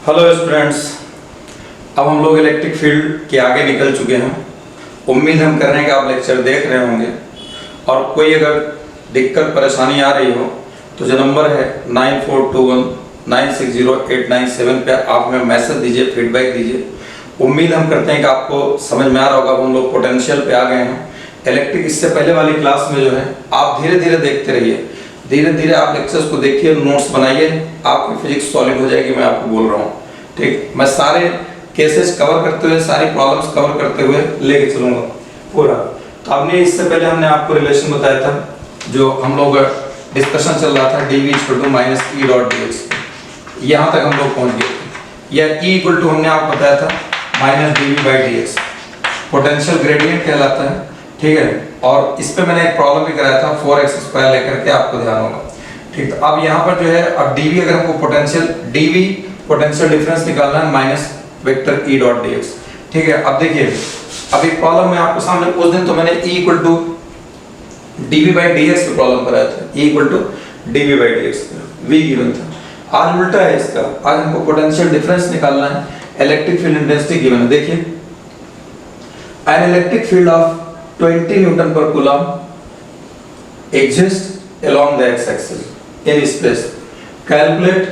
Hello students, अब हम लोग इलेक्ट्रिक फील्ड के आगे निकल चुके हैं। उम्मीद हम कर रहे हैं कि आप लेक्चर देख रहे होंगे और कोई अगर दिक्कत परेशानी आ रही हो तो जो नंबर है 9421960897 पे आप हमें मैसेज दीजिए, फीडबैक दीजिए। उम्मीद हम करते हैं कि आपको समझ में आ रहा होगा। अब हम लोग पोटेंशियल पे आ गए हैं। इलेक्ट्रिक इससे पहले वाली क्लास में जो है आप धीरे धीरे देखते रहिए, धीरे धीरे आप लेक्चर्स को देखिए, नोट्स बनाइए, आपकी फिजिक्स सॉलिड हो जाएगी। मैं आपको बोल रहा हूँ, ठीक। मैं सारे केसेस कवर करते हुए, सारी प्रॉब्लम्स कवर करते हुए लेके चलूंगा पूरा। तो आपने इससे पहले हमने आपको रिलेशन बताया था, जो हम लोग डिस्कशन चल रहा था dv - e डॉट dx। यहाँ तक हम लोग पहुँच गए थे। या e इक्वल टू हमने आपको बताया था -dv/dx पोटेंशियल ग्रेडियंट कहलाता है, ठीक है। और इस पे मैंने एक प्रॉब्लम भी कराया था 4x² लेकर के, आपको ध्यान होगा, ठीक। तो अब यहाँ पर जो है, अब dv अगर हमको dv पोटेंशियल डिफरेंस निकालना है minus vector e dot dx, ठीक है। अब देखिए, अभी प्रॉब्लम में आपको सामने उस दिन तो मैंने e इक्वल टू dv/dx पे प्रॉब्लम कराया था, e equal to dv/dx v given था। आज उल्टा है इसका, आज हमको पोटेंशियल डिफरेंस निकालना है, इलेक्ट्रिक फील्ड इंटेंसिटी गिवन है। देखिए, N electric field of 20 Newton पर coulomb exists along the x-axis in space. Calculate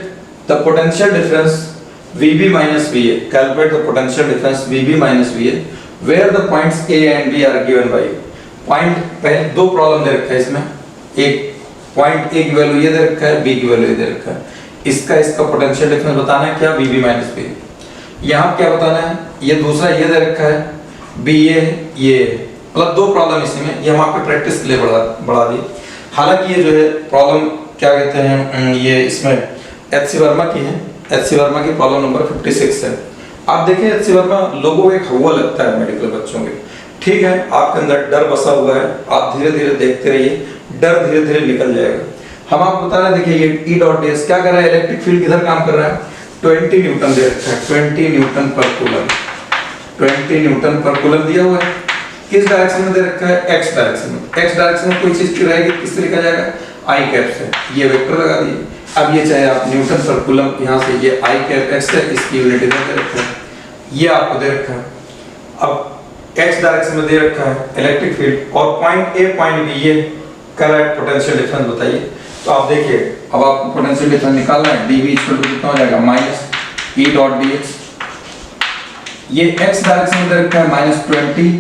the potential difference VB minus VA. Calculate the potential difference VB minus VA where the points A and B are given by you. Point पहले दो problem दे रखा है इसमें, एक point A की value ये दे रखा है, B की वैल्यू ये दे रखा है। इसका पोटेंशियल डिफरेंस बताना है क्या, VB minus VA। यहाँ क्या बताना है, ये दूसरा ये दे रखा है, B ये मतलब दो प्रॉब्लम इसमें, ये हम आपको प्रैक्टिस के लिए बढ़ा दी। हालांकि ये जो है प्रॉब्लम क्या कहते हैं, ये इसमें एच.सी. वर्मा की है, एच.सी. वर्मा की प्रॉब्लम नंबर 56 है। आप देखें, एच.सी. वर्मा लोगों को एक हवा लगता है मेडिकल बच्चों के, ठीक है। आपके अंदर डर बसा हुआ है, आप धीरे धीरे देखते रहिए, डर धीरे धीरे निकल जाएगा। हम आपको बता रहे हैं, देखिए ये E डॉट ds क्या कर रहा है, इलेक्ट्रिक फील्ड किधर काम कर रहा है, 20 न्यूटन दे रखा है, 20 न्यूटन पर कूलम, 20 न्यूटन पर कूलम दिया हुआ है। किस डायरेक्शन में दे रखा है, x डायरेक्शन में। x डायरेक्शन में कोई चीज की रहेगी, किससे लिखा जाएगा, i कैप से। ये वेक्टर लगा दिए। अब ये चाहे आप न्यूटन पर कूलम, यहाँ से ये i कैप x है, इसकी यूनिट इधर दे रखा है, ये आपको दे रखा है। अब x डायरेक्शन में दे रखा है इलेक्ट्रिक फील्ड, और पॉइंट A पॉइंट B ये करेक्ट पोटेंशियल डिफरेंस बताइए। तो आप देखिए, अब आपको पोटेंशियल डिफरेंस निकालना है, dv इक्वल टू कितना हो जाएगा, -e डॉट dx। ये x डायरेक्शन में दे रखा है -20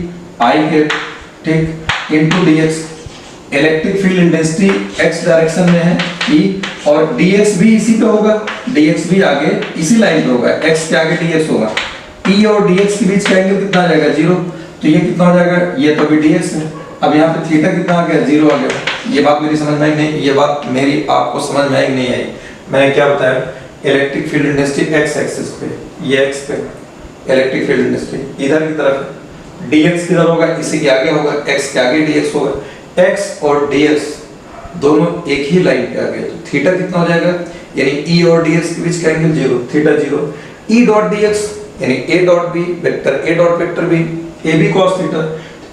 I के, ठीक, into dx। Electric field intensity x direction में है E, और dx भी इसी पे होगा, dx भी आगे इसी लाइन पे होगा, x के आगे dx होगा। E और dx के बीच का एंगल कितना आ जाएगा, 0। तो ये कितना हो जाएगा, ये तो भी dx है। अब यहाँ पे थीटा कितना आ गया, 0 आ गया। ये बात मेरी समझ में आई नहीं, ये बात मेरी आपको समझ में आई नहीं आई। मैंने क्या बताया, electric field intensity x axis पे, ये x पे इलेक्ट्रिक फील्ड इंटेंसिटी इधर की तरफ है, dx किधर होगा, इसी के आगे होगा, x के आगे dx होगा। x और dx दोनों एक ही लाइन पे आ गए, तो थीटा कितना हो जाएगा, यानी E और dx के बीच का angle 0, theta 0। E dot dx यानी a dot b vector a dot vector b, ab cos theta,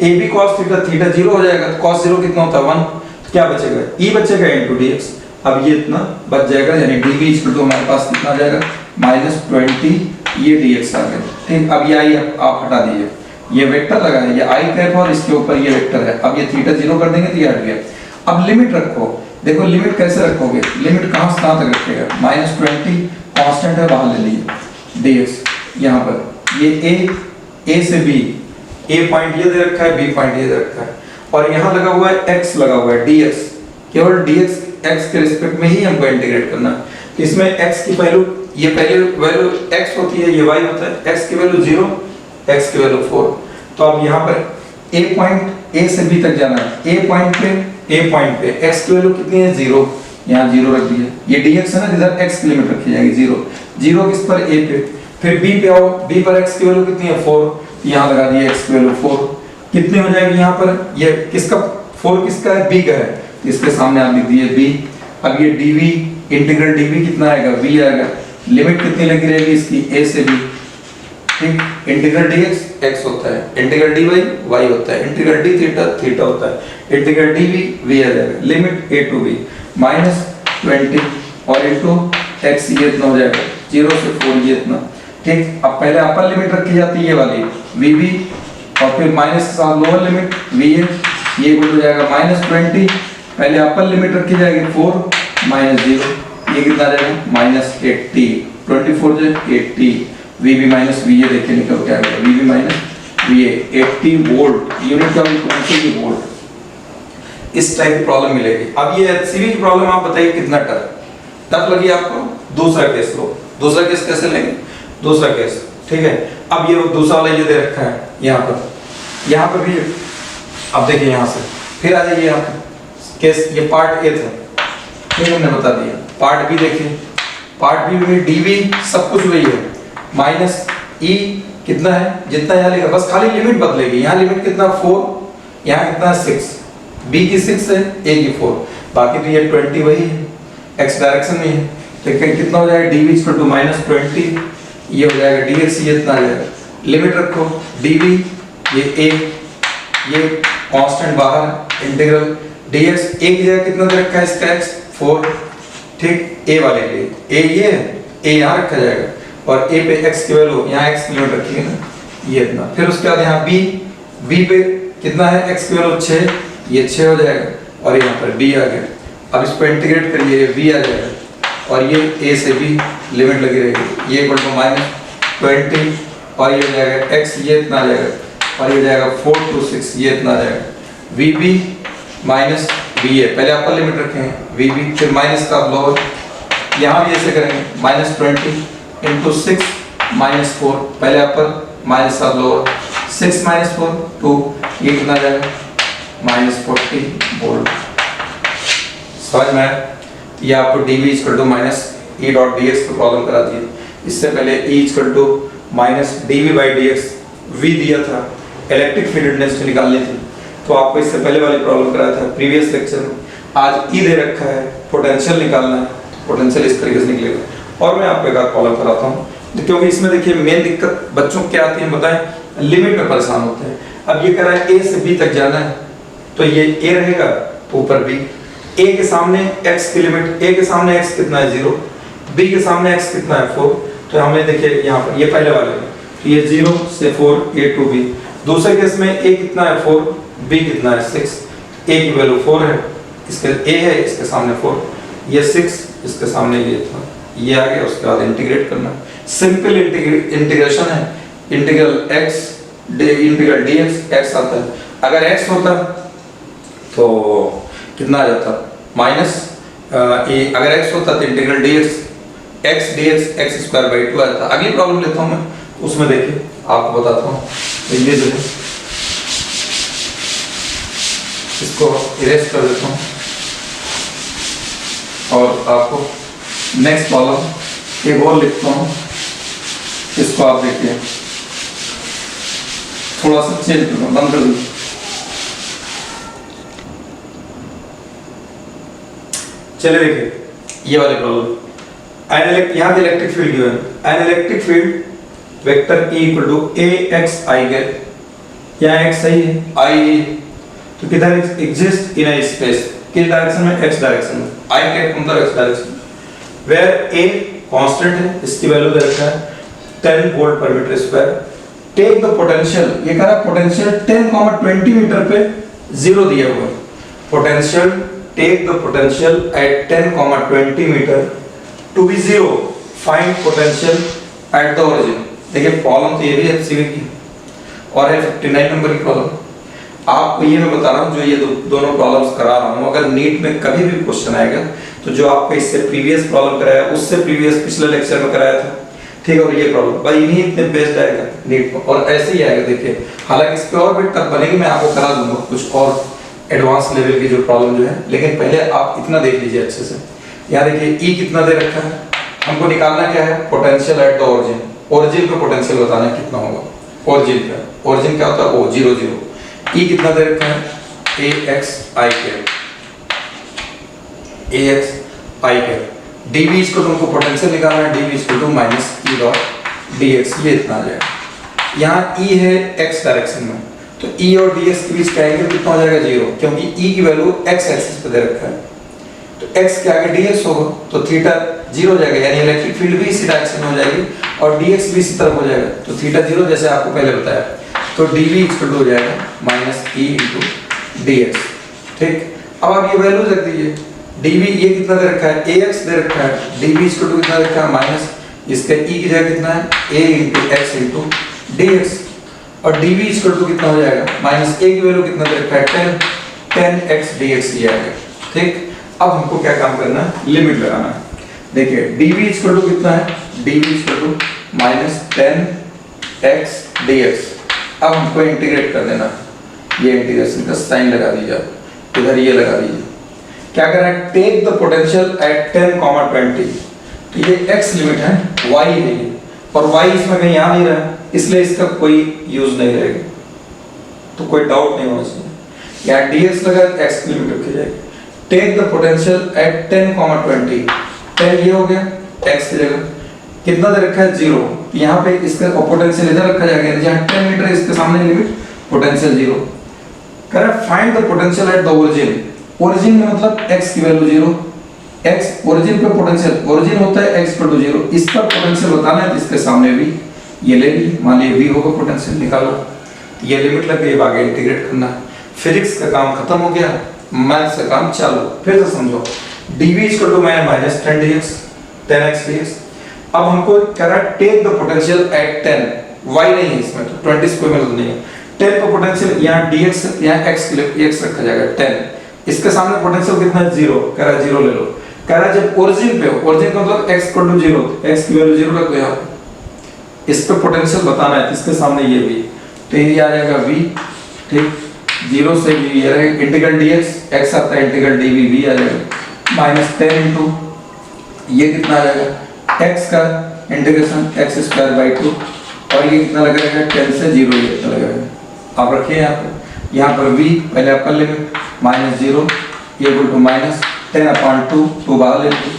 ab cos theta, theta 0 हो जाएगा। तो cos 0 कितना होता है, 1। तो क्या बचेगा, E बचेगा इनटू dx। अब ये इतना बच जाएगा, यानी dv इक्वल टू हमारे पास कितना आ जाएगा, -20 ये dx आ गया, ठीक। अब ये i आप हटा दीजिए, ये वेक्टर लगा है, ये i कैप और इसके ऊपर ये वेक्टर है। अब ये थीटा 0 कर देंगे तो ये हट गया। अब लिमिट रखो, देखो लिमिट कैसे रखोगे, लिमिट कहां से कहां तक रखिएगा, -20 कांस्टेंट है, बाहर ले लीजिए dx। यहाँ पर ये a से b, a पॉइंट ये दे रखा है, b पॉइंट ये दे रखा है, और यहाँ लगा हुआ है x लगा हुआ है dx। केवल dx x के रिस्पेक्ट में ही हमको इंटीग्रेट करना है। तो इसमें x की वैल्यू, ये पहले वैल्यू x होती है, ये y होता है, x की वैल्यू 0, x की वैल्यू 4। तो अब यहाँ पर a पॉइंट a से b तक जाना है, a पॉइंट पे x की वैल्यू कितनी है, 0, यहाँ 0 रख दिया। ये dx है ना, जिधर x की लिमिट रखी जाएगी 0, 0 किस पर, a पे। फिर b पे आओ, b पर x की वैल्यू कितनी है, 4, यहाँ लगा दिया x की वैल्यू 4, कितनी हो जाएगी यहाँ पर, ये किसका 4 किसका है, b का है, तो इसके सामने आप लिख दिए b। अब ये dv इंटीग्रल dv कितना आएगा, v आएगा। लिमिट कितनी लगी रहेगी इसकी, a से b, ठीक। इंटीग्रल dx x होता है, इंटीग्रल dy y होता है, इंटीग्रल d थीटा थीटा होता है, इंटीग्रल dv v आ जाएगा। लिमिट a टू b -20 और इनटू x ये इतना हो जाएगा 0 से 4 ये इतना, ठीक। अब पहले अपर लिमिट रखी जाती है ये वाली VB, और फिर माइनस के साथ लोअर लिमिट VA, ये इक्वल हो जाएगा -20, पहले अपर लिमिट रखी जाएगी 4 माइनस 0, ये कितना आ जाएगा -80, 24 जो 80, VB माइनस VA देखिए निकल के आएगा, VB minus VA 80 volt, unit का पोटेंशियल की वोल्ट। इस टाइप की प्रॉब्लम मिलेगी। अब ये HCV की प्रॉब्लम आप बताइए कितना टफ लगी आपको। दूसरा केस लो, दूसरा केस कैसे लेंगे, दूसरा केस, ठीक है। अब ये दूसरा वाला ये दे रखा है यहाँ पर भी, अब देखिए यहाँ से फिर आ जाइए यहाँ पे केस, ये पार्ट ए था, ठीक, हमने बता दिया। पार्ट बी देखिए, पार्ट बी में DV सब कुछ वही है, माइनस E कितना है जितना यहाँ लिखा, बस खाली लिमिट बदलेगी। यहाँ लिमिट कितना 4, यहाँ कितना 6, B की 6 है, A की 4, बाकी तो ये 20 वही है, x डायरेक्शन में है, तो कितना हो जाएगा DV इक्वल टू -20, ये हो जाएगा dx, ये इतना आ जाएगा। लिमिट रखो DV, ये A, ये कांस्टेंट बाहर, इंटीग्रल dx, A की जगह कितना दे रखा है इसका x 4, ठीक। A वाले लिए A ये है, A यहाँ रखा जाएगा, और A पे x की वैल्यू, यहाँ x की लिमिट रखी है ना, ये इतना। फिर उसके बाद यहाँ B पे कितना है x की वैल्यू 6, ये 6 हो जाएगा, और यहाँ पर B आ गया। अब इसको इंटीग्रेट करिए, ये B आ जाएगा, और ये A से B लिमिट लगी रहेगी, ये इक्वल टू -20, और ये हो जाएगा x, ये इतना आ जाएगा, और ये हो जाएगा 4 to 6, ये इतना आ जाएगा। VB माइनस VA, पहले अपर लिमिट रखेंगे VB, फिर माइनस का लोअर, यहाँ भी ऐसे करेंगे -20 इंटू 6 -4, पहले अपर माइनस का लोअर, 6 - 4 2, ये कितना आ जाएगा -40 वोल्ट। समझ में आया? ये आपको DV equal to -E dot dx को प्रॉब्लम करा दी। इससे पहले E equal to -dV/dx V दिया था, इलेक्ट्रिक फील्ड इंटेंसिटी निकालनी थी, तो आपको इससे पहले वाली प्रॉब्लम कराया था प्रीवियस लेक्चर में। आज E दे रखा है, पोटेंशियल निकालना है, पोटेंशियल इस तरीके से निकलेगा। और मैं आपको एक और प्रॉब्लम कराता हूँ, क्योंकि इसमें देखिए मेन दिक्कत बच्चों क्या आती है बताएं, लिमिट में परेशान होते हैं। अब ये कह रहा है A से B तक जाना है, तो ये A रहेगा ऊपर B, A के सामने x की लिमिट, A के सामने x कितना है 0, B के सामने x कितना है 4, तो हमें देखिए यहाँ पर ये पहले वाले में, तो ये 0 से 4 A to B। दूसरे केस में A कितना है 4, B कितना है 6, A की वैल्यू 4 है, इसके A है, इसके सामने 4, ये 6, इसके सामने ये था, ये आ गया। उसके बाद इंटीग्रेट करना, सिंपल इंटीग्रेशन है, integral x integral dx, x आता है, अगर x होता तो कितना आ जाता माइनस, अगर x होता तो integral dx x dx x²/2 आता। अगली प्रॉब्लम लेता हूँ मैं, उसमें देखिए आपको बताता हूँ, तो ये जो है इसको इरेज कर देता हूँ, और आपको नेक्स्ट प्रॉब्लम एक और लिखता हूँ, इसको आप देखिए, थोड़ा सा चेंज करना, बंद कर दूँ। चलिए देखिए ये वाले प्रॉब्लम, यहाँ पे इलेक्ट्रिक फील्ड गिवन है, an electric field vector E equal to AXI है, यहाँ x सही है, I तो किधर एग्जिस्ट इन अ स्पेस, किस डायरेक्शन में, x डायरेक्शन में, I के अंदर x direction, where A constant है, इसकी वैल्यू दे रखा है 10 volt per metre square. Take the potential, ये कह रहा है पोटेंशियल 10,20 मीटर पे 0 दिया हुआ है, potential take the potential at 10,20 metre to be 0, find potential at the origin. देखिए प्रॉब्लम तो ये भी HCV की और है 59 नंबर की प्रॉब्लम। आपको ये मैं बता रहा हूँ, जो ये दोनों प्रॉब्लम्स करा रहा हूँ, अगर नीट में कभी भी क्वेश्चन आएगा तो जो आपको इससे प्रीवियस प्रॉब्लम कराया, उससे प्रीवियस पिछले लेक्चर में कराया था, ठीक है, और ये प्रॉब्लम भाई इन्हीं इतने बेस्ट आएगा नीट में, और ऐसे ही आएगा। देखिए हालांकि इस पे और भी टफ बनेगी, मैं आपको करा दूंगा कुछ और एडवांस लेवल की जो प्रॉब्लम जो है, लेकिन पहले आप इतना देख लीजिए अच्छे से। यहाँ देखिए E कितना दे रखा है, हमको निकालना क्या है, potential at the origin, origin पे पोटेंशियल बताना है कितना होगा, ओरिजिन का, ओरिजिन क्या होता है O 0 0। E कितना दे रखा है AXI के, dV इसको तुमको पोटेंशियल निकालना है, dV equal to -E dot dx, ये इतना आ जाएगा। यहाँ E है x डायरेक्शन में, तो E और dx के बीच क्या एंगल कितना हो जाएगा 0, क्योंकि E की वैल्यू x एक्सिस पे दे रखा है, तो x के आगे dx होगा, तो थीटा जीरो हो जाएगा, यानी इलेक्ट्रिक फील्ड भी इसी डायरेक्शन में हो जाएगी और dx भी इसी तरफ हो जाएगा। तो थीटा जीरो जैसे आपको पहले बताया, तो dv इक्वल टू हो जाएगा माइनस e इंटू dx। ठीक, अब आप ये वैल्यू रख दीजिए, dv ये कितना दे रखा है, ax दे रखा है, dv इक्वल टू कितना दे रखा है माइनस इसका e की जगह कितना है a into x into dx और dv इक्वल टू कितना हो जाएगा माइनस a की वैल्यू कितना दे रखा है 10x dx ये आएगा। ठीक, अब हमको क्या काम करना है, लिमिट लगाना है। देखिए dv इक्वल टू कितना है, dv equal to minus 10x dx। अब हमको इंटीग्रेट कर देना, ये इंटीग्रेशन का साइन लगा दीजिए, इधर ये लगा दीजिए। क्या करना है, टेक द पोटेंशियल एट 10, 20। तो ये x लिमिट है, y नहीं है और y इसमें कहीं आ नहीं रहा है, इसलिए इसका कोई यूज नहीं रहेगा, तो कोई डाउट नहीं होना चाहिए। यहाँ dx लगा x की लिमिट रखी जाएगी। Take the potential at 10, 20। 10 ये हो गया, x की जगह कितना दे रखा है 0, यहाँ पे इसका पोटेंशियल इधर रखा जाएगा, जहाँ 10 मीटर है इसके सामने लिमिट पोटेंशियल 0। कह रहा है find the potential at the origin. Origin में मतलब x की वैल्यू 0, x ओरिजिन पे पोटेंशियल, ओरिजिन होता है x इक्वल टू 0, इसका पोटेंशियल बताना है तो इसके सामने भी ये ले ली, मान लीजिए v होगा पोटेंशियल, निकालो। ये लिमिट लग गई, आगे इंटीग्रेट करना है। फिजिक्स का काम खत्म हो गया, मैथ्स का काम चालू। फिर से समझो, dv equal to minus 10 dx, 10x dx। अब हमको कह रहा है take the potential at 10, y नहीं है इसमें तो 20 से कोई मतलब नहीं है। 10 का पोटेंशियल यहाँ dx यहाँ x रखा जाएगा 10, इसके सामने पोटेंशियल कितना है 0, कह रहा है 0 ले लो। कह रहा है जब ओरिजिन पे हो, ओरिजिन का मतलब x इक्वल टू 0, x की वैल्यू 0 रख दो यहाँ पे, इस पे पोटेंशियल बताना है, इसके सामने ये भी, तो ये आ जाएगा v। ठीक, 0 से v ये रहेगा इंटीग्रल dx, x आता है इंटीग्रल dv, v आ जाएगा माइनस 10 इंटू ये कितना आ जाएगा x का इंटीग्रेशन x स्क्वायर बाई 2 और ये कितना लगा रहेगा 10 से 0 ये कितना लगेगा। आप रखिए यहाँ पर v पहले आपका limit minus 0 equal to minus 10/2, 2 बाहर ले लीजिए,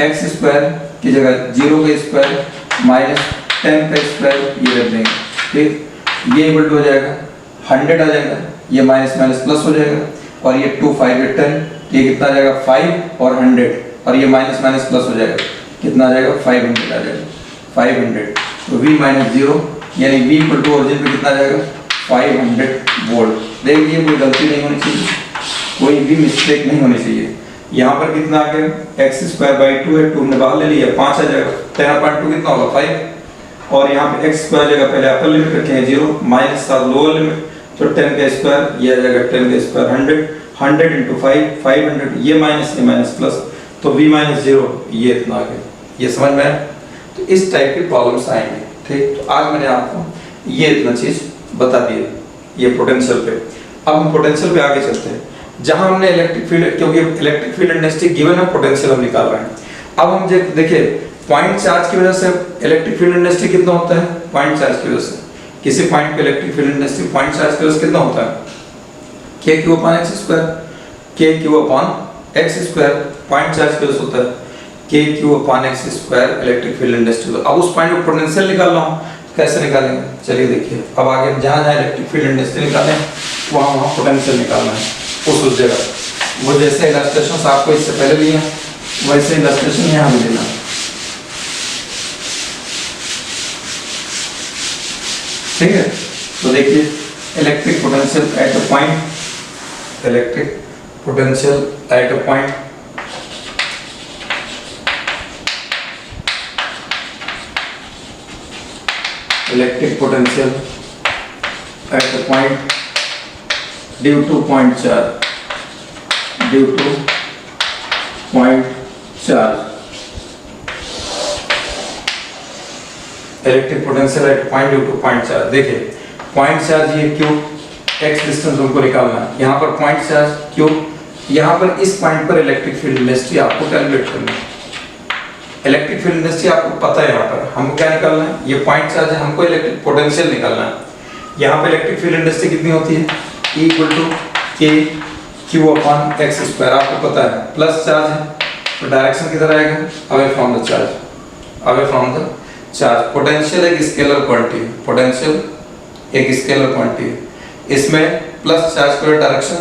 x स्क्वायर की जगह 0 का स्क्वायर माइनस 10 का स्क्वायर ये रख देंगे। ठीक, ये इक्वल टू हो जाएगा 100 आ जाएगा, ये माइनस माइनस प्लस हो जाएगा और ये 2 5 10, ये कितना आ जाएगा 5 और 100 और ये माइनस माइनस प्लस हो जाएगा, कितना आ जाएगा 500 आ जाएगा, 500। तो v माइनस 0 यानी v इक्वल टू ओरिजिन पे कितना आ जाएगा 500 वोल्ट। देखिए कोई गलती नहीं होनी चाहिए, कोई भी मिस्टेक नहीं होनी चाहिए। यहाँ पर कितना आ गया x स्क्वायर बाई 2 है, 2 ने बाहर ले लिया 5 आ जाएगा, 10/2 कितना होगा 5 और यहाँ पे x स्क्वायर जगह पहले अपर लिमिट रखे हैं 0 माइनस साथ लोअर लिमिट, तो 10 का स्क्वायर ये आ जाएगा 10 का स्क्वायर 100 इंटू 5 500, ये माइनस प्लस, तो v माइनस 0 ये इतना आ गया। ये समझ में आया? तो इस टाइप की प्रॉब्लम्स आएंगे। ठीक, तो आज मैंने आपको ये इतना चीज बता दी ये पोटेंशियल पे। अब हम पोटेंशियल पे आगे चलते हैं, जहां हमने इलेक्ट्रिक फील्ड, क्योंकि इलेक्ट्रिक फील्ड इंटेंसिटी गिवन है, पोटेंशियल हम निकाल रहे हैं। अब हम देखिए पॉइंट चार्ज की वजह से इलेक्ट्रिक फील्ड इंटेंसिटी कितना होता है, पॉइंट चार्ज की वजह से किसी पॉइंट पे electric field intensity point charge की वजह से कितना होता है k/x², k/x², पॉइंट चार्ज की वजह से होता है k/x² इलेक्ट्रिक फील्ड इंटेंसिटी। अब उस पॉइंट पे पोटेंशियल निकाल रहा हूं, कैसे निकालेंगे चलिए देखिए। अब आगे जहां इलेक्ट्रिक फील्ड इंटेंसिटी निकालें वहां पोटेंशियल निकालना है उस जगह। वो जैसे इलस्ट्रेशन आपको इससे पहले दिए वैसे इलस्ट्रेशन यहाँ भी देना। ठीक है, तो देखिए electric potential at a point, electric potential at a point, electric potential at a point due to point charge, due to point charge, electric potential eight point due to point charge. देखिए point charge ये Q, x distance हमको निकालना है, यहाँ पर point charge Q, यहाँ पर इस पॉइंट पर इलेक्ट्रिक फील्ड इंटेंसिटी आपको कैलकुलेट करनी है। इलेक्ट्रिक फील्ड इंटेंसिटी आपको पता है, यहाँ पर हमको क्या निकालना है, ये पॉइंट चार्ज है, हमको इलेक्ट्रिक पोटेंशियल निकालना है। यहाँ पे इलेक्ट्रिक फील्ड इंटेंसिटी कितनी होती है, E इक्वल टू k/x², आपको पता है प्लस चार्ज है तो डायरेक्शन किधर आएगा, away from the charge, away from the charge. Potential एक स्केलर क्वांटिटी है, पोटेंशियल एक स्केलर क्वांटिटी है, इसमें प्लस चार्ज का डायरेक्शन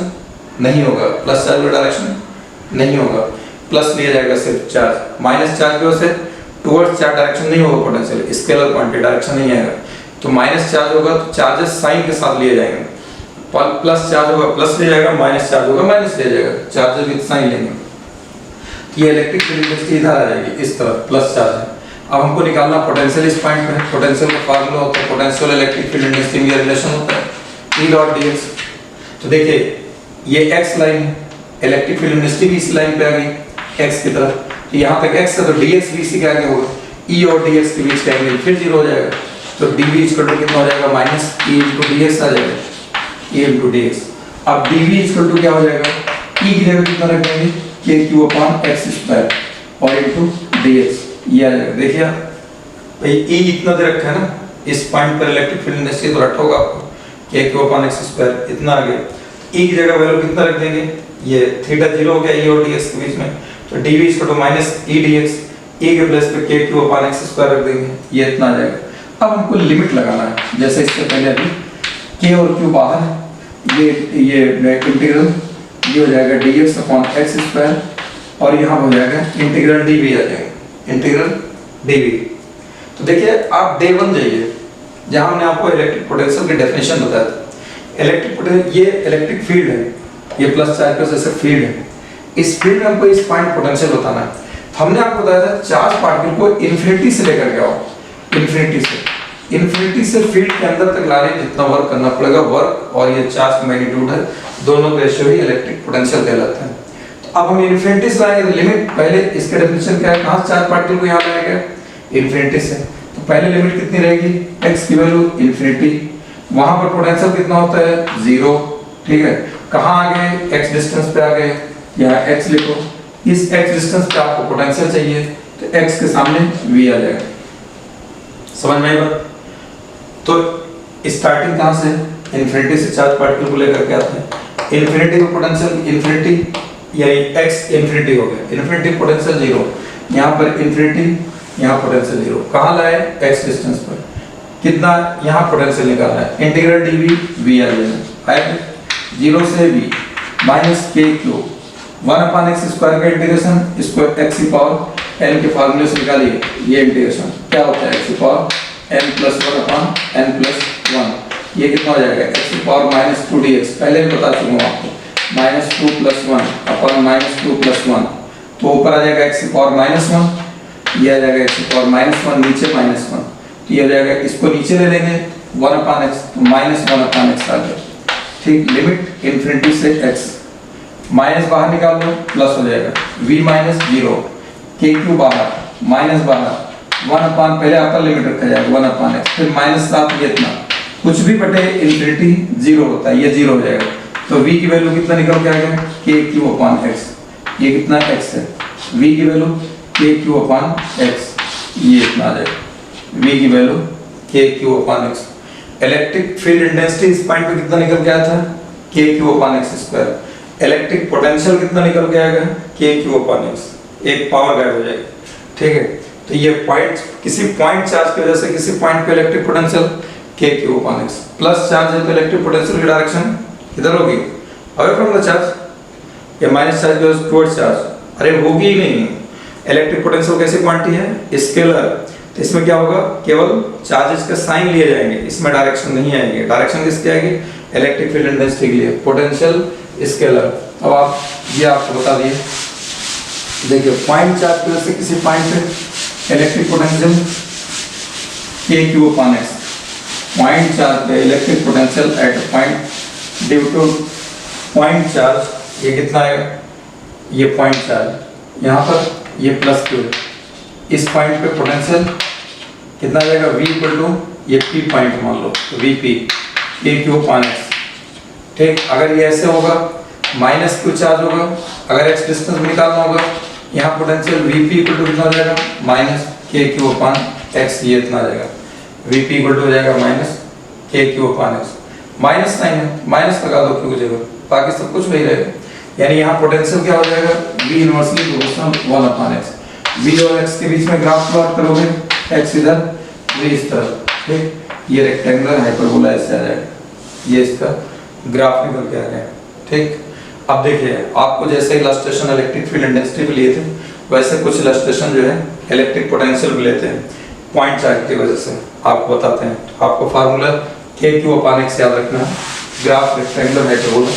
नहीं होगा, प्लस चार्ज का डायरेक्शन नहीं होगा। प्लस लिया जाएगा सिर्फ चार्ज, माइनस चार्ज की वजह से टुवर्ड्स चार्ज डायरेक्शन नहीं होगा पोटेंशियल, स्केलर क्वांटिटी डायरेक्शन नहीं आएगा, तो माइनस चार्ज होगा तो चार्जेस साइन के साथ लिए जाएंगे, प्लस चार्ज होगा प्लस लिया जाएगा, माइनस चार्ज होगा माइनस लिया जाएगा, चार्जेस विद साइन लेंगे। ये इलेक्ट्रिक फील्ड इंटेंसिटी इधर आ जाएगी इस तरफ, प्लस चार्ज है। अब हमको निकालना पोटेंशियल इस पॉइंट पे, पोटेंशियल का फार्मूला होता है पोटेंशियल इलेक्ट्रिक फील्ड इंटेंसिटी में रिलेशन होता है E डॉट dx। तो देखिए ये x लाइन है, इलेक्ट्रिक फील्ड इंटेंसिटी भी इस लाइन पे आ गई x की तरफ, तो यहाँ तक x है तो dx भी इसी के आगे होगा, E और dx के बीच का एंगल फिर जीरो हो जाएगा, तो dv इक्वल टू कितना हो जाएगा माइनस E इनटू dx आ जाएगा, E इनटू dx। अब dv इक्वल टू क्या हो जाएगा, E की जगह कितना रख देंगे kq अपॉन x स्क्वायर और इनटू dx, ये आ जाएगा। देखिए भाई E इतना दे रखा है ना, इस पॉइंट पर इलेक्ट्रिक फील्ड इंटेंसिटी तो रखा होगा आपको kq अपॉन x स्क्वायर इतना आ गया, E की जगह वैल्यू कितना रख देंगे, ये थीटा 0 हो गया E और dx के बीच में, तो dv equal to minus E dx, E के प्लेस पे kq अपॉन x स्क्वायर रख देंगे, ये इतना आ जाएगा। अब हमको लिमिट लगाना है, जैसे इससे पहले अभी k और q बाहर है, ये इंटीग्रल ये हो जाएगा dx अपॉन x स्क्वायर और यहाँ हो जाएगा इंटीग्रल dv आ जाएगा, इंटीग्रल dv। तो देखिए आप डे 1 जाइए जहाँ हमने आपको इलेक्ट्रिक पोटेंशियल की डेफिनेशन बताया था। इलेक्ट्रिक पोटेंशियल ये इलेक्ट्रिक फील्ड है, ये प्लस चार्ज का जैसे फील्ड है, इस फील्ड में हमको इस पॉइंट पोटेंशियल बताना है। तो हमने आपको बताया था चार्ज पार्टिकल को इन्फिनिटी से लेकर के आओ, इन्फिनिटी से फील्ड के अंदर तक लाने जितना वर्क करना पड़ेगा, वर्क और ये चार्ज का मैग्नीट्यूड है, दोनों का रेशियो ही इलेक्ट्रिक पोटेंशियल कहलाता है। तो अब हम इन्फिनिटी से लाएंगे तो लिमिट, पहले इसका डेफिनेशन क्या है, कहाँ से चार्ज पार्टिकल को यहाँ लाया गया, इन्फिनिटी से, तो पहले लिमिट कितनी रहेगी, x की वैल्यू इन्फिनिटी, वहां पर पोटेंशियल कितना होता है 0, ठीक है, कहाँ आ गए x डिस्टेंस पे आ गए, यहाँ x लिखो, इस x डिस्टेंस पे आपको पोटेंशियल चाहिए तो x के सामने v आ जाएगा, समझ में आई बात। तो स्टार्टिंग कहाँ से, इन्फिनिटी से चार्ज पार्टिकल को लेकर के आते हैं, इन्फिनिटी का पोटेंशियल इन्फिनिटी यानी x इन्फिनिटी हो गया, इन्फिनिटी पोटेंशियल 0, यहाँ पर इन्फिनिटी, यहाँ पोटेंशियल 0, कहाँ लाए x डिस्टेंस पर, कितना यहाँ पोटेंशियल निकालना है, इंटीग्रल dv v आ जाएगा, आया 0 से v minus kq 1 upon x square का इंटीग्रेशन, इसको x की पावर n के फार्मूले से निकालिए, ये इंटीग्रेशन क्या होता है x की power n plus 1 upon n plus 1, ये कितना हो जाएगा x की पावर माइनस 2 dx, पहले भी बता चुका हूँ आपको, minus 2 plus 1 upon minus 2 plus 1, तो ऊपर आ जाएगा x की पावर माइनस 1, ये आ जाएगा x की पावर माइनस 1, नीचे माइनस 1, तो ये आ जाएगा, इसको नीचे ले लेंगे 1 अपॉन x, तो माइनस 1 अपॉन x आ गया, ठीक, लिमिट इन्फिनिटी से x, माइनस बाहर निकाल लो प्लस हो जाएगा, v माइनस 0, kq बाहर, माइनस बाहर 1 अपॉन, पहले अपर लिमिट रखा जाएगा 1 अपॉन x, फिर माइनस 7, ये इतना, कुछ भी बटे इन्फिनिटी 0 होता है, ये 0 हो जाएगा, तो v की वैल्यू कितना निकल के आ गया, kq अपॉन x, ये कितना x है, v की वैल्यू kq अपॉन x, ये इतना आ जाएगा, v की value kq upon x। Electric field intensity इस पॉइंट पे कितना निकल के आया था, kq upon x square. Electric potential कितना निकल के आएगा, kq अपॉन x, एक पावर गायब हो जाएगी, ठीक है। तो ये पॉइंट, किसी पॉइंट चार्ज की वजह से किसी पॉइंट पे electric potential kq upon x, plus charge है तो इलेक्ट्रिक पोटेंशियल की डायरेक्शन किधर होगी, अवे फ्रॉम द चार्ज, या माइनस चार्ज गोस टुवर्ड्स चार्ज, अरे होगी ही नहीं, इलेक्ट्रिक पोटेंशियल कैसी क्वांटिटी है, स्केलर, तो इसमें क्या होगा, केवल चार्जेस का साइन लिए जाएंगे, इसमें डायरेक्शन नहीं आएगी, डायरेक्शन किसकी आएगी, इलेक्ट्रिक फील्ड इंटेंसिटी के लिए, पोटेंशियल स्केलर। अब आप ये आपको बता दिए, देखिए पॉइंट चार्ज की वजह से किसी पॉइंट पे electric potential kq upon x, point charge पे electric potential at a point due to point charge, ये कितना आएगा, ये पॉइंट चार्ज, यहाँ पर ये प्लस q, इस पॉइंट पे पोटेंशियल कितना जाएगा, v इक्वल टू ये p पॉइंट मान लो, तो vp kq अपॉन x, ठीक। अगर ये ऐसे होगा माइनस q चार्ज होगा, अगर x डिस्टेंस निकालना होगा, यहाँ पोटेंशियल vp इक्वल टू कितना हो जाएगा, माइनस kq अपॉन x, ये इतना आ जाएगा, vp इक्वल टू हो जाएगा minus kq upon x, minus sign है, माइनस लगा दो q की जगह, बाकी सब कुछ वही रहेगा, यानी यहाँ पोटेंशियल क्या हो जाएगा, v inversely proportional 1 upon x, v और x के बीच में ग्राफ प्लॉट करोगे, x इधर v इस तरफ, ठीक, ये रेक्टेंगुलर हाइपरबोला ऐसे आ जाएगा, ये इसका ग्राफ निकल के आ जाएगा, ठीक। अब देखिए, आपको जैसे इलस्ट्रेशन इलेक्ट्रिक फील्ड इंटेंसिटी पे लिए थे, वैसे कुछ इलस्ट्रेशन जो है इलेक्ट्रिक पोटेंशियल पे लेते हैं पॉइंट चार्ज की वजह से। आपको बताते हैं, आपको फार्मूला KQ/X याद रखना है। Graph rectangular hyperbola.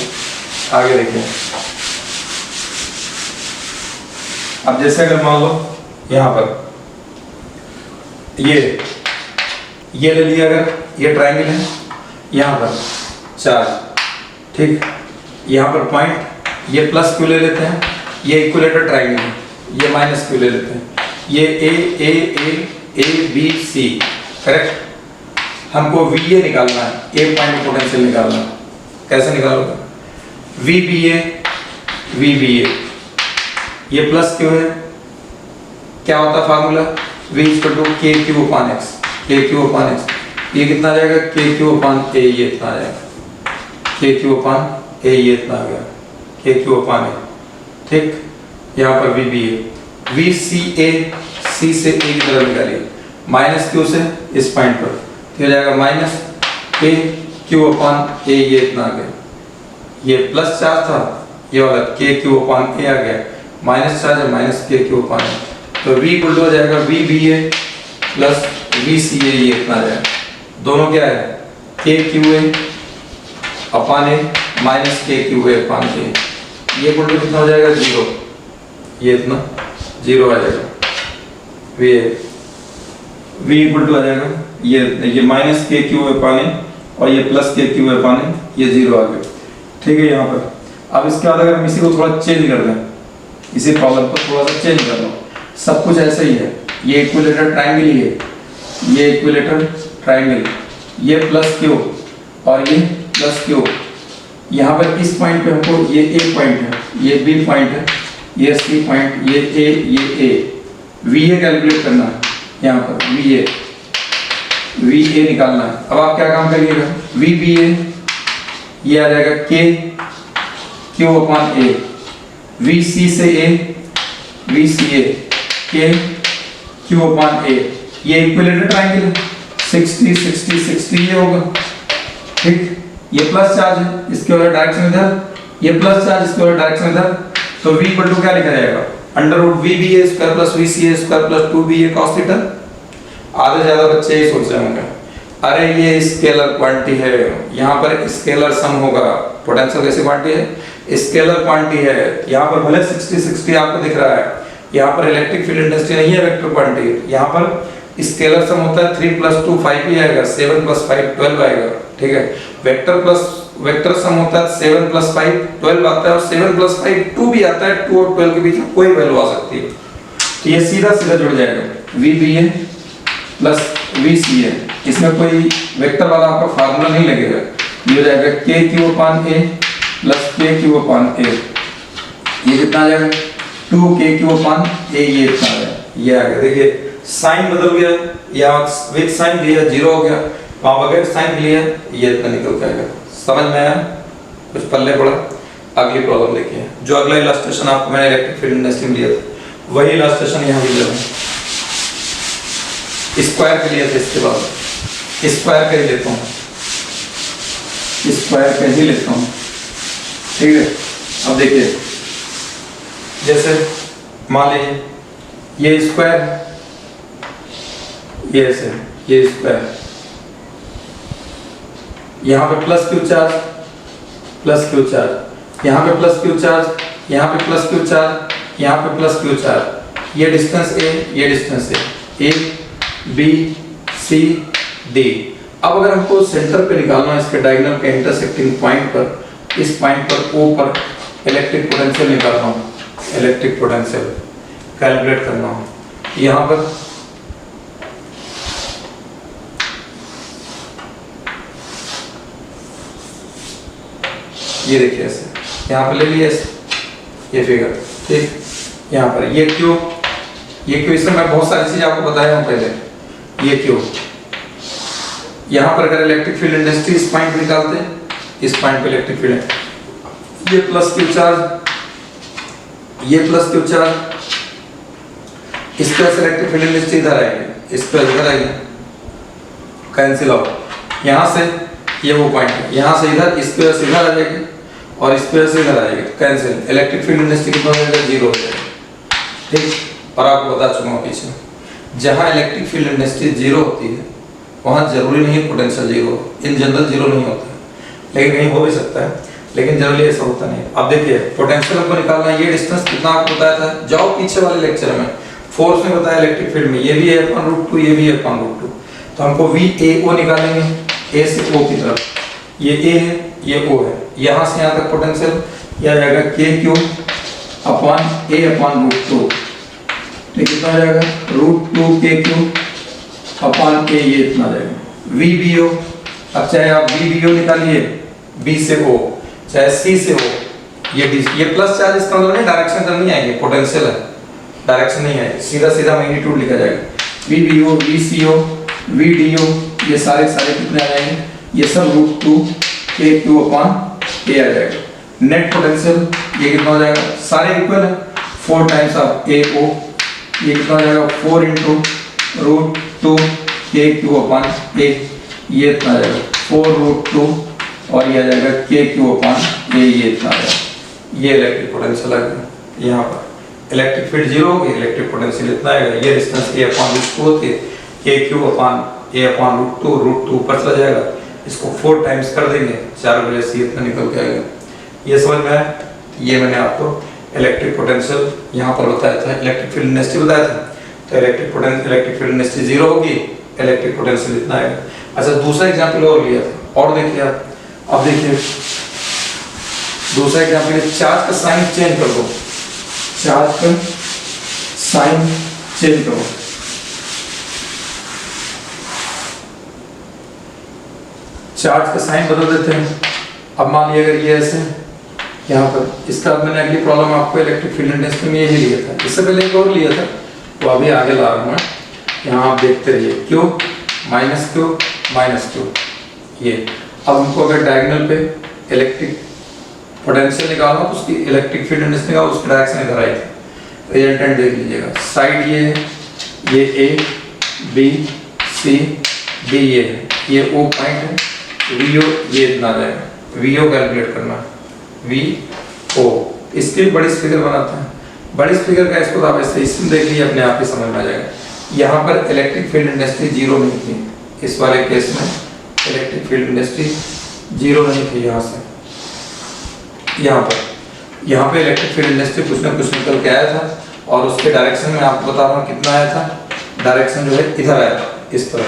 आगे देखिए, अब जैसे अगर मान लो यहाँ पर ये ले लिया, अगर ये ट्रायंगल है, यहाँ पर चार्ज, ठीक, यहाँ पर पॉइंट, ये प्लस क्यू ले लेते हैं, ये इक्विलेटर ट्रायंगल है, ये माइनस क्यू ले लेते हैं, ये A B C, करेक्ट। हमको VA निकालना है, ए पॉइंट पोटेंशियल निकालना है। कैसे निकालोगे? VBA, ये प्लस क्यू है, क्या होता है फार्मूला? V = KQ/X, KQ/X, ये कितना आ जाएगा? KQ/A, ये इतना आ जाएगा, KQ/A, ये इतना आ गया, KQ/A, ठीक। यहाँ पर VBA, VCA, C से A की तरफ निकालिए, माइनस क्यू से इस पॉइंट पर, तो हो जाएगा माइनस KQ/A, ये इतना आ गया। ये प्लस चार्ज था, ये वाला KQ/A आ गया, माइनस चार्ज है, माइनस KQ/A, तो V = हो जाएगा VBA प्लस VCA, ये इतना आ जाएगा। दोनों क्या है? KQA/A माइनस KQA/A, ये = कितना हो जाएगा? 0, ये इतना 0 आ जाएगा। V = आ जाएगा ये माइनस KQA/A और ये प्लस KQA/A, ये 0 आ गया, ठीक है। यहाँ पर अब इसके बाद अगर हम इसी को थोड़ा चेंज कर दें, इसी प्रॉब्लम को थोड़ा सा चेंज कर दो, सब कुछ ऐसा ही है। ये इक्विलेटर ट्रायंगल ही है, ये इक्विलेटर ट्रायंगल, ये प्लस क्यू और ये प्लस क्यू। यहाँ पर इस पॉइंट पे हमको ये A पॉइंट है, ये B पॉइंट है, ये C पॉइंट, ये A, ये A, VA कैलकुलेट करना है। यहाँ पर VA निकालना है। अब आप क्या काम करिएगा? VBA, ये आ जाएगा KQ/A, VC से A, VCA, KQ/A, ये इक्विलेटर ट्रायंगल है, 60 60 60 ये होगा, ठीक। ये प्लस चार्ज है, इसके वाला डायरेक्शन इधर, ये प्लस चार्ज, इसके वाला डायरेक्शन इधर, तो V = क्या लिखा जाएगा? √VBA² + VCA² + 2BA cos theta. आधे ज्यादा बच्चे ही सोच रहे होंगे, अरे ये स्केलर क्वांटिटी है, यहाँ पर स्केलर सम होगा। पोटेंशियल कैसी क्वांटिटी है? स्केलर क्वांटिटी है। यहाँ पर भले 60 60 आपको दिख रहा है, यहाँ पर इलेक्ट्रिक फील्ड इंटेंसिटी नहीं है, वेक्टर क्वांटिटी। यहाँ पर स्केलर सम होता है 3 + 2 5 ही आएगा, 7 + 5 12 आएगा, ठीक है। वेक्टर सम होता है 7 + 5 12 आता है, और 7 + 5 2 भी आता है, 2 और 12 के बीच में कोई वैल्यू आ सकती है, तो ये सीधा सीधा जुड़ जाएगा VBA प्लस VCA। इसमें कोई वेक्टर वाला आपका फार्मूला नहीं लगेगा, ये हो जाएगा KQ/A प्लस KQ/A, ये कितना आ जाएगा? 2KQ/A, ये इतना आ जाएगा, ये आ गया। देखिए साइन बदल गया, यहाँ विद साइन लिया 0 हो गया, वहाँ बगैर साइन लिया ये इतना निकल जाएगा। समझ में आया? कुछ पल्ले पड़ा? अगली प्रॉब्लम देखिए, जो अगला इलस्ट्रेशन आपको मैंने इलेक्ट्रिक फील्ड इंटेंसिटी में लिया था, वही इलस्ट्रेशन यहाँ भी ले रहा हूँ। स्क्वायर के लिए थे, इसके बाद स्क्वायर का ही लेता हूँ, स्क्वायर का ही लेता हूँ, ठीक है। अब देखिए, जैसे मान लीजिए ये स्क्वायर, ये ऐसे, ये स्क्वायर, यहाँ पे plus Q charge, plus Q charge, यहाँ पे प्लस क्यू चार्ज, यहाँ पे प्लस क्यू चार्ज, यहाँ पे प्लस क्यू चार्ज, ये डिस्टेंस A, ये distance A B C D। अब अगर हमको सेंटर पे निकालना है, इसके डायगोनल के इंटरसेक्टिंग पॉइंट पर, इस पॉइंट पर O पर इलेक्ट्रिक पोटेंशियल निकालना हो, इलेक्ट्रिक पोटेंशियल कैलकुलेट करना हो, यहाँ पर ये देखिए ऐसे, यहाँ पर ले लिए ये फिगर, ठीक। यहाँ पर ये क्यू, इसमें मैं बहुत सारी चीजें आपको बताया हूँ पहले। ये क्यू, यहाँ पर अगर इलेक्ट्रिक फील्ड इंटेंसिटी इस पॉइंट पे निकालते हैं, इस पॉइंट पे इलेक्ट्रिक फील्ड, ये प्लस क्यू चार्ज, ये प्लस क्यू चार्ज, इस पे इलेक्ट्रिक फील्ड इंटेंसिटी इधर आएगी, इस पे इधर आएगी, कैंसिल आउट। यहाँ से ये वो पॉइंट है, यहाँ से इधर, इस पे इधर आ जाएगी, और इस पे से इधर आएगी तो कैंसिल, इलेक्ट्रिक फील्ड इंटेंसिटी कितना हो जाएगा, 0 हो जाएगा। ठीक, और आपको बता चुका हूँ पीछे, जहाँ इलेक्ट्रिक फील्ड इंटेंसिटी 0 होती है वहाँ जरूरी नहीं है पोटेंशियल 0, इन जनरल 0 नहीं होता है, लेकिन कहीं हो भी सकता है, लेकिन जनरली ऐसा होता नहीं। अब देखिए पोटेंशियल हमको निकालना है, ये डिस्टेंस कितना आपको बताया था, जाओ पीछे वाले लेक्चर में, फोर्स में बताया इलेक्ट्रिक फील्ड में, ये भी है √2, ये भी है √2, तो हमको VAO निकालेंगे, A से O की तरफ, ये A है, ये O है, यहाँ से यहाँ तक पोटेंशियल यह जाएगा KQ अपॉन A/√2, तो कितना आ जाएगा, √2 KQ अपॉन A, ये इतना आ जाएगा। VBO, अब चाहे आप VBO निकालिए B से O, चाहे C से O, ये प्लस चार्ज, इसका मतलब नहीं डायरेक्शन तो नहीं आएगी, पोटेंशियल है, डायरेक्शन नहीं है, सीधा सीधा मैग्नीट्यूड लिखा जाएगा। VBO, VCO, VDO, ये सारे कितने आ जाएंगे, ये सब √2 KQ अपॉन A आ जाएगा। नेट पोटेंशियल ये कितना हो जाएगा, सारे इक्वल है, 4 टाइम्स ऑफ AO, ये कितना हो जाएगा, 4 × √2 KQ अपॉन A, ये इतना आ जाएगा 4 √2 और ये आ जाएगा KQ अपॉन A, ये इतना आ जाएगा। ये इलेक्ट्रिक पोटेंशियल आ गया। यहाँ पर इलेक्ट्रिक फील्ड 0 होगी, इलेक्ट्रिक पोटेंशियल इतना आएगा, ये डिस्टेंस A/√2 होती है, KQ अपॉन A/√2, √2 ऊपर चला जाएगा, इसको 4 टाइम्स कर देंगे, 4 वजह से इतना निकल के आएगा। ये समझ में आया? ये मैंने आपको इलेक्ट्रिक पोटेंशियल यहाँ पर बताया था, इलेक्ट्रिक फील्ड इंटेंसिटी बताया था, तो इलेक्ट्रिक फील्ड इंटेंसिटी 0 होगी, इलेक्ट्रिक पोटेंशियल इतना आएगा। अच्छा दूसरा एग्जांपल और लिया था, और देखिए आप, अब देखिए दूसरा एग्जांपल, चार्ज का साइन चेंज कर दो, चार्ज का साइन चेंज करो, चार्ज का साइन बदल देते हैं। अब मान लिया अगर ये ऐसे यहाँ पर, इसका मैंने अगली प्रॉब्लम आपको इलेक्ट्रिक फील्ड इंटेंसिटी में यही लिया था, इससे पहले एक और लिया था, तो अभी आगे ला रहा हूँ मैं, यहाँ आप देखते रहिए, Q -Q, ये। अब हमको अगर डायगोनल पे इलेक्ट्रिक पोटेंशियल निकालना तो उसकी इलेक्ट्रिक फील्ड इंटेंसिटी निकालो, उसकी डायरेक्शन इधर आई थी, रिजल्टेंट देख लीजिएगा, साइड ये है, ये A B C D ये है, ये O पॉइंट है, VO ये इतना आ जाएगा, VO कैलकुलेट करना है, VO, इसकी बड़ी फिगर बनाते हैं, बड़ी फिगर का इसको आप ऐसे इसमें देख लीजिए, अपने आप ही समझ में आ जाएगा। यहाँ पर इलेक्ट्रिक फील्ड इंटेंसिटी 0 नहीं थी, इस वाले केस में इलेक्ट्रिक फील्ड इंटेंसिटी 0 नहीं थी, यहाँ से यहाँ पे इलेक्ट्रिक फील्ड इंटेंसिटी कुछ ना कुछ निकल के आया था, और उसके डायरेक्शन में आपको बता रहा हूँ कितना आया था, डायरेक्शन जो है इधर आया था, इस तरफ,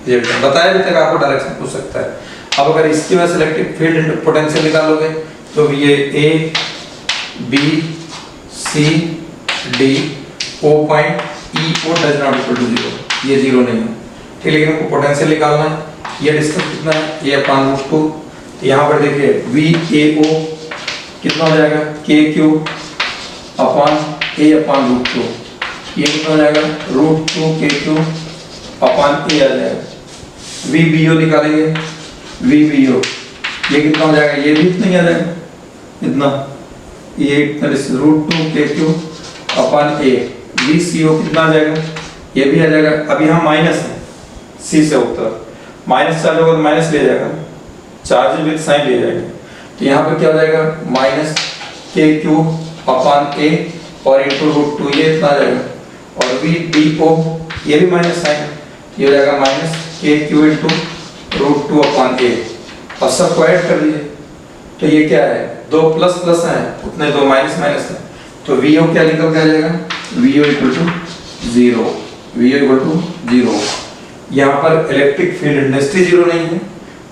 ये बताया भी था, आपको डायरेक्शन पूछ सकता है। अब अगर इसकी वजह से इलेक्ट्रिक फील्ड पोटेंशियल निकालोगे तो ये A B C D O point EO does not equal to 0, ये 0 नहीं है, ठीक, लेकिन हमको पोटेंशियल निकालना है, ये डिस्टेंस कितना है, A/√2, यहाँ पर देखिए VAO कितना हो जाएगा, KQ अपॉन A/√2, ये कितना हो जाएगा, √2 KQ अपॉन A आ जाएगा। VBO निकालेंगे, VBO ये कितना हो जाएगा, ये भी इतना ही आ जाएगा, इतना, ये इतना √2 KQ अपॉन A। VCO कितना आ जाएगा, ये भी आ जाएगा, अभी हम माइनस है, C से उत्तर माइनस चार्ज होगा तो माइनस ले जाएगा, चार्ज विद साइन ले जाएगा, तो यहाँ पर क्या हो जाएगा, -KQ अपॉन A और इंटू √2, ये इतना आ जाएगा, और VBO ये भी माइनस साइन, ये हो जाएगा -KQ इंटू √2 अपॉन A, और सबको ऐड कर लीजिए, तो ये क्या है, 2 प्लस प्लस है, उतने 2 माइनस माइनस है, तो VO क्या निकल के आ जाएगा, VO equal to 0, VO equal to 0। यहाँ पर इलेक्ट्रिक फील्ड इंटेंसिटी 0 नहीं है,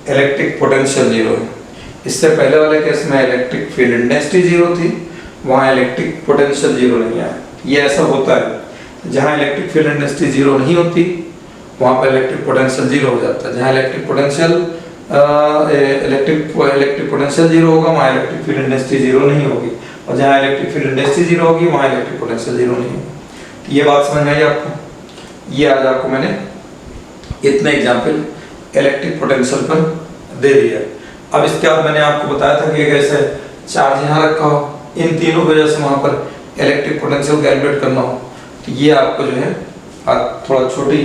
इलेक्ट्रिक पोटेंशियल 0 है। इससे पहले वाले केस में इलेक्ट्रिक फील्ड इंटेंसिटी 0 थी, वहाँ इलेक्ट्रिक पोटेंशियल 0 नहीं आया। ये ऐसा होता है, जहाँ इलेक्ट्रिक फील्ड इंटेंसिटी 0 नहीं होती वहाँ पर इलेक्ट्रिक पोटेंशियल 0 हो जाता है, जहाँ इलेक्ट्रिक पोटेंशियल 0 होगा वहाँ इलेक्ट्रिक फील्ड इंटेंसिटी 0 नहीं होगी, और जहाँ इलेक्ट्रिक फील्ड इंटेंसिटी 0 होगी वहाँ इलेक्ट्रिक पोटेंशियल 0 नहीं होगी। ये बात समझ में आई आपको? ये आज आपको मैंने इतने एग्जाम्पल इलेक्ट्रिक पोटेंशियल पर दे दिया। अब इसके बाद मैंने आपको बताया था कि कैसे चार्ज यहाँ रखा हो, इन तीनों वजह से वहाँ पर इलेक्ट्रिक पोटेंशियल कैलकुलेट करना हो, तो ये आपको जो है थोड़ा छोटी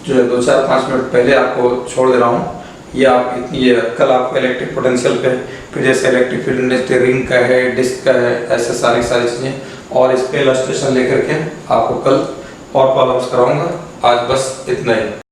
जो है 2-4-5 मिनट पहले आपको छोड़ दे रहा हूँ, ये आप इतनी ये कल आपको इलेक्ट्रिक पोटेंशियल पे फिर जैसे इलेक्ट्रिक फील्ड इंडस्ट्री रिंग का है, डिस्क का है, ऐसे सारी चीज़ें और इस पे इलस्ट्रेशन लेकर के आपको कल और प्रॉब्लम्स कराऊंगा। आज बस इतना ही।